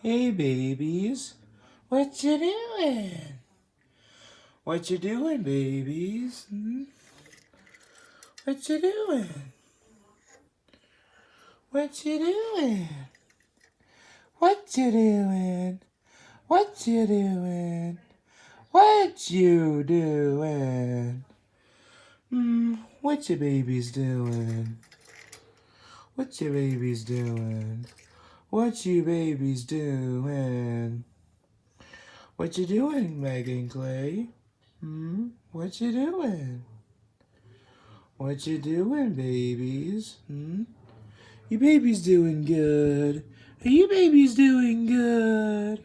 Hey babies, what you doing? What you doing, babies? What you doing? What you doing? What you doing? What you doing? What you doing? What your babies doing? What your babies doing? What you babies doing? What you doing, Megan Clay? What you doing? What you doing, babies? You babies doing good? Are you babies doing good?